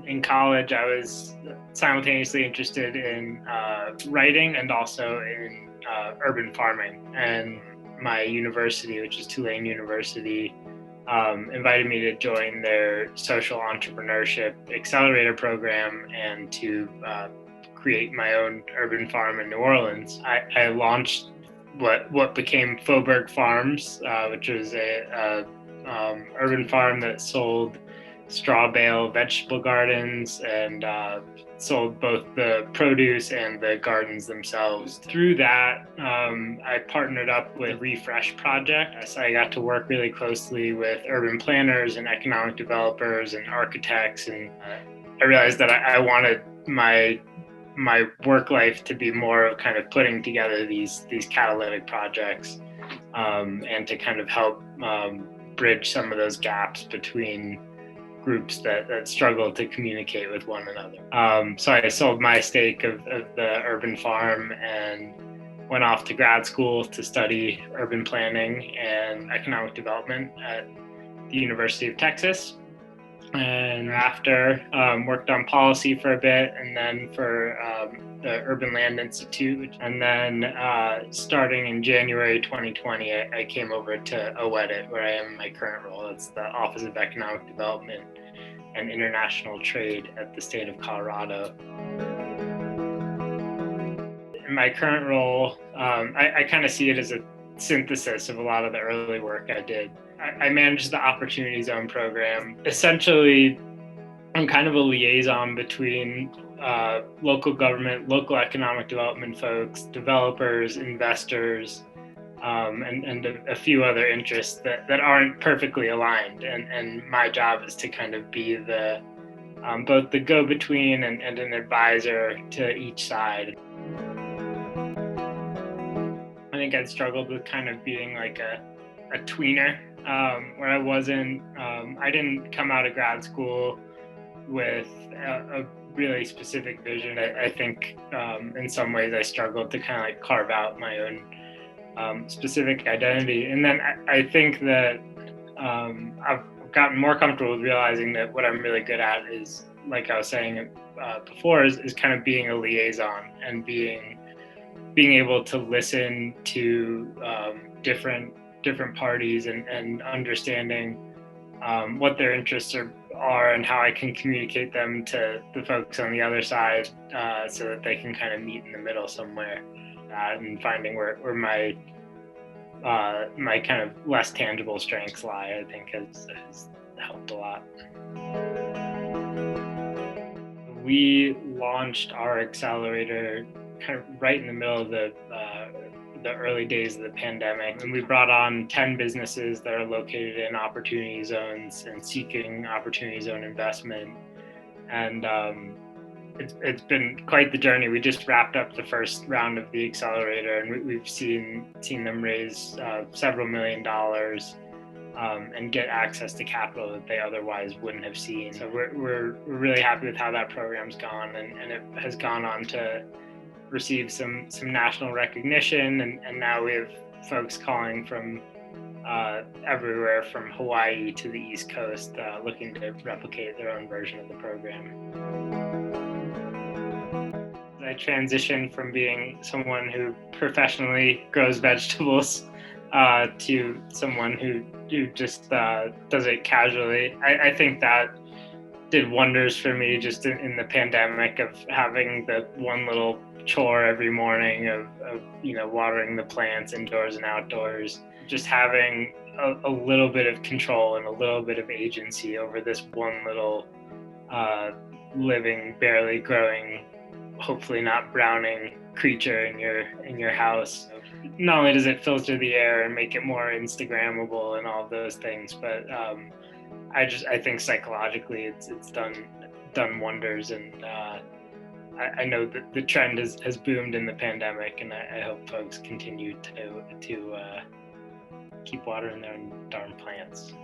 in college, I was simultaneously interested in writing and also in urban farming. And my university, which is Tulane University, invited me to join their social entrepreneurship accelerator program and to create my own urban farm in New Orleans. I launched what became Faubourg Farms, which was a urban farm that sold straw bale vegetable gardens and sold both the produce and the gardens themselves. Through that, I partnered up with Refresh Project. So I got to work really closely with urban planners and economic developers and architects, and I realized that I wanted my work life to be more of kind of putting together these catalytic projects, and to kind of help bridge some of those gaps between groups that struggle to communicate with one another. So I sold my stake of the urban farm and went off to grad school to study urban planning and economic development at the University of Texas. And after, worked on policy for a bit, and then for the Urban Land Institute. And then starting in January 2020, I came over to OEDIT, where I am in my current role. It's the Office of Economic Development and International Trade at the state of Colorado. In my current role, I kind of see it as a synthesis of a lot of the early work I did. I manage the Opportunity Zone program. Essentially, I'm kind of a liaison between local government, local economic development folks, developers, investors, and a few other interests that aren't perfectly aligned. And my job is to kind of be the both the go-between and an advisor to each side. I think I'd struggled with kind of being like a tweener, where I wasn't, I didn't come out of grad school with a really specific vision. I think in some ways I struggled to kind of like carve out my own specific identity. And then I think that I've gotten more comfortable with realizing that what I'm really good at is, like I was saying before, is kind of being a liaison and being able to listen to different parties and understanding what their interests are and how I can communicate them to the folks on the other side, so that they can kind of meet in the middle somewhere, and finding where my kind of less tangible strengths lie, I think has helped a lot. We launched our accelerator kind of right in the middle of the early days of the pandemic. And we brought on 10 businesses that are located in opportunity zones and seeking opportunity zone investment. And it's been quite the journey. We just wrapped up the first round of the accelerator, and we've seen them raise several $1 million and get access to capital that they otherwise wouldn't have seen. So we're really happy with how that program's gone, and it has gone on to receive some national recognition, and now we have folks calling from everywhere from Hawaii to the East Coast, looking to replicate their own version of the program. I transitioned from being someone who professionally grows vegetables to someone who just does it casually. I think that did wonders for me just in the pandemic, of having the one little chore every morning of watering the plants indoors and outdoors, just having a little bit of control and a little bit of agency over this one little living, barely growing, hopefully not browning creature in your house. Not only does it filter the air and make it more Instagrammable and all those things, but I think psychologically it's done wonders, and I know that the trend has boomed in the pandemic, and I hope folks continue to keep watering their darn plants.